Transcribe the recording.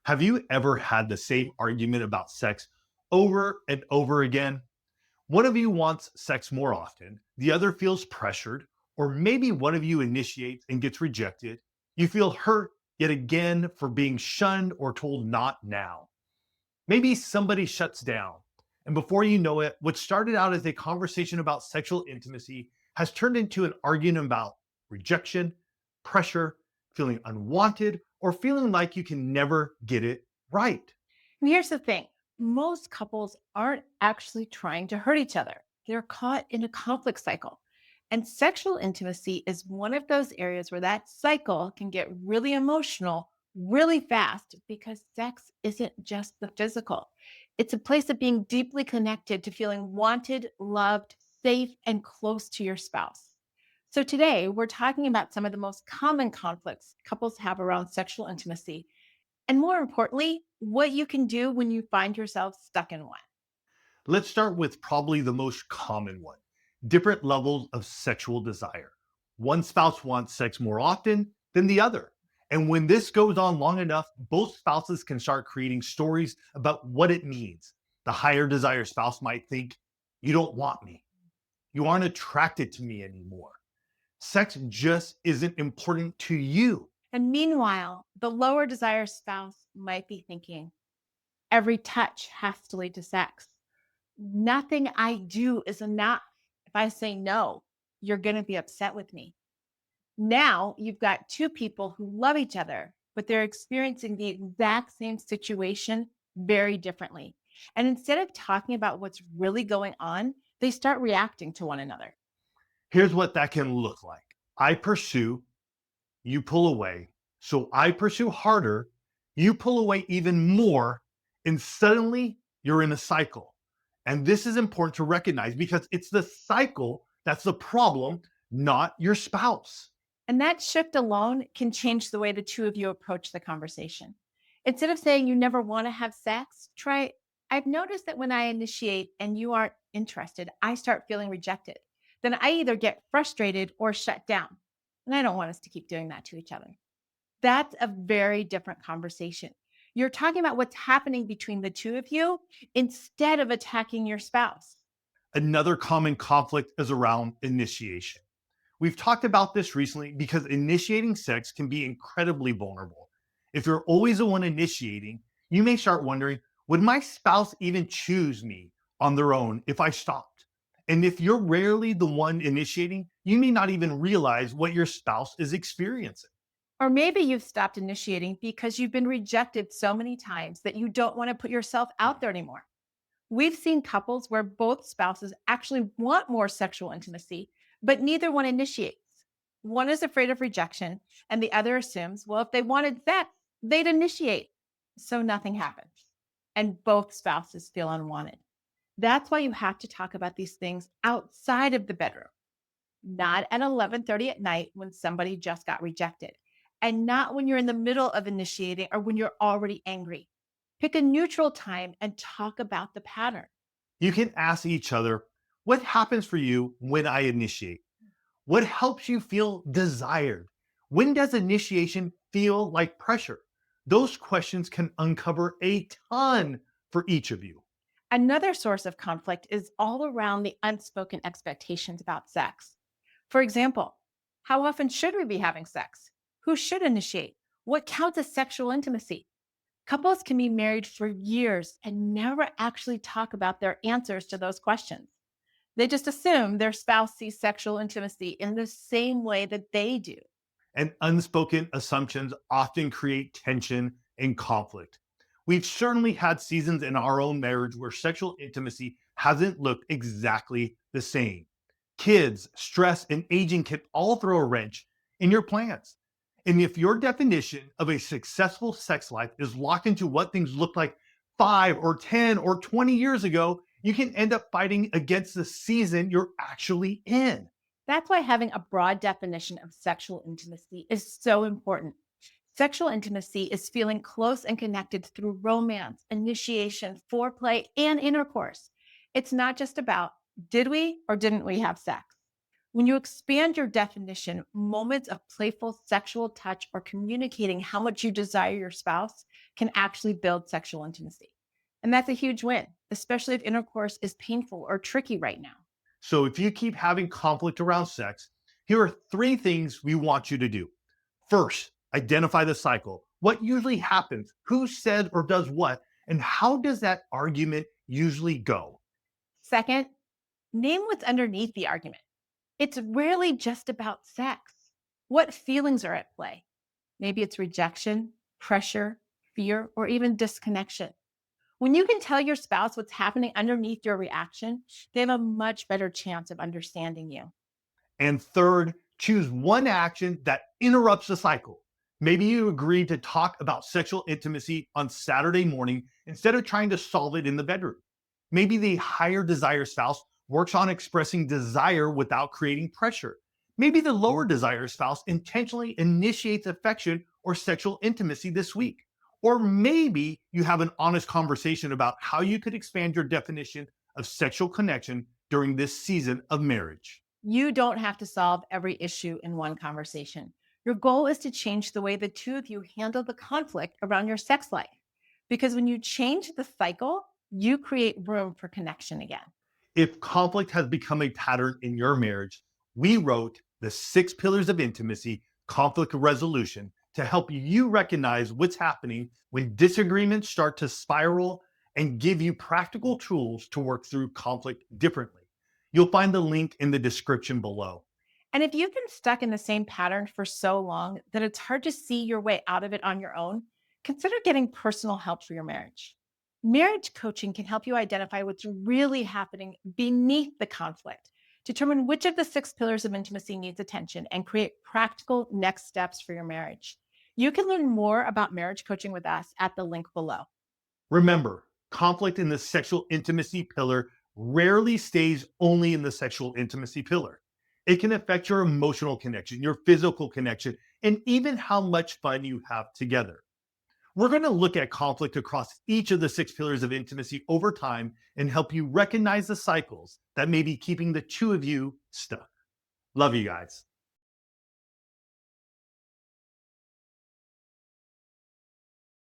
Have you ever had the same argument about sex over and over again? One of you wants sex more often, the other feels pressured, or maybe one of you initiates and gets rejected. You feel hurt yet again for being shunned or told not now. Maybe somebody shuts down, and before you know it, what started out as a conversation about sexual intimacy has turned into an argument about rejection, pressure, feeling unwanted, or feeling like you can never get it right. And here's the thing, most couples aren't actually trying to hurt each other, they're caught in a conflict cycle. And sexual intimacy is one of those areas where that cycle can get really emotional really fast because sex isn't just the physical. It's a place of being deeply connected to feeling wanted, loved, safe, and close to your spouse. So, today we're talking about some of the most common conflicts couples have around sexual intimacy and more importantly, what you can do when you find yourself stuck in one. Let's start with probably the most common one: different levels of sexual desire. One spouse wants sex more often than the other. And when this goes on long enough, both spouses can start creating stories about what it means. The higher desire spouse might think, "You don't want me. You aren't attracted to me anymore. Sex just isn't important to you." And meanwhile, the lower desire spouse might be thinking, every touch has to lead to sex. Nothing I do is enough. If I say no, you're going to be upset with me. Now you've got two people who love each other, but they're experiencing the exact same situation very differently. And instead of talking about what's really going on, they start reacting to one another. Here's what that can look like: I pursue, you pull away. So I pursue harder, you pull away even more, and suddenly you're in a cycle. And this is important to recognize because it's the cycle that's the problem, not your spouse. And that shift alone can change the way the two of you approach the conversation. Instead of saying you never want to have sex, try, I've noticed that when I initiate and you aren't interested, I start feeling rejected. Then I either get frustrated or shut down. And I don't want us to keep doing that to each other. That's a very different conversation. You're talking about what's happening between the two of you instead of attacking your spouse. Another common conflict is around initiation. We've talked about this recently because initiating sex can be incredibly vulnerable. If you're always the one initiating, you may start wondering, would my spouse even choose me on their own if I stopped? And if you're rarely the one initiating, you may not even realize what your spouse is experiencing. Or maybe you've stopped initiating because you've been rejected so many times that you don't want to put yourself out there anymore. We've seen couples where both spouses actually want more sexual intimacy, but neither one initiates. One is afraid of rejection, and the other assumes, well, if they wanted sex, they'd initiate. So nothing happens. And both spouses feel unwanted. That's why you have to talk about these things outside of the bedroom, not at 11:30 at night when somebody just got rejected, and not when you're in the middle of initiating or when you're already angry. Pick a neutral time and talk about the pattern. You can ask each other, what happens for you when I initiate? What helps you feel desired? When does initiation feel like pressure? Those questions can uncover a ton for each of you. Another source of conflict is all around the unspoken expectations about sex. For example, how often should we be having sex? Who should initiate? What counts as sexual intimacy? Couples can be married for years and never actually talk about their answers to those questions. They just assume their spouse sees sexual intimacy in the same way that they do. And unspoken assumptions often create tension and conflict. We've certainly had seasons in our own marriage where sexual intimacy hasn't looked exactly the same. Kids, stress, and aging can all throw a wrench in your plans. And if your definition of a successful sex life is locked into what things looked like 5 or 10 or 20 years ago, you can end up fighting against the season you're actually in. That's why having a broad definition of sexual intimacy is so important. Sexual intimacy is feeling close and connected through romance, initiation, foreplay, and intercourse. It's not just about did we or didn't we have sex? When you expand your definition, moments of playful sexual touch or communicating how much you desire your spouse can actually build sexual intimacy. And that's a huge win, especially if intercourse is painful or tricky right now. So if you keep having conflict around sex, here are three things we want you to do. First, identify the cycle. What usually happens? Who said or does what? And how does that argument usually go? Second, name what's underneath the argument. It's rarely just about sex. What feelings are at play? Maybe it's rejection, pressure, fear, or even disconnection. When you can tell your spouse what's happening underneath your reaction, they have a much better chance of understanding you. And third, choose one action that interrupts the cycle. Maybe you agree to talk about sexual intimacy on Saturday morning instead of trying to solve it in the bedroom. Maybe the higher desire spouse works on expressing desire without creating pressure. Maybe the lower desire spouse intentionally initiates affection or sexual intimacy this week. Or maybe you have an honest conversation about how you could expand your definition of sexual connection during this season of marriage. You don't have to solve every issue in one conversation. Your goal is to change the way the two of you handle the conflict around your sex life. Because when you change the cycle, you create room for connection again. If conflict has become a pattern in your marriage, we wrote the 6 pillars of intimacy conflict resolution to help you recognize what's happening when disagreements start to spiral and give you practical tools to work through conflict differently. You'll find the link in the description below. And if you've been stuck in the same pattern for so long that it's hard to see your way out of it on your own, consider getting personal help for your marriage. Marriage coaching can help you identify what's really happening beneath the conflict, determine which of the 6 pillars of intimacy needs attention, and create practical next steps for your marriage. You can learn more about marriage coaching with us at the link below. Remember, conflict in the sexual intimacy pillar rarely stays only in the sexual intimacy pillar. It can affect your emotional connection, your physical connection, and even how much fun you have together. We're going to look at conflict across each of the 6 pillars of intimacy over time and help you recognize the cycles that may be keeping the two of you stuck. Love you guys.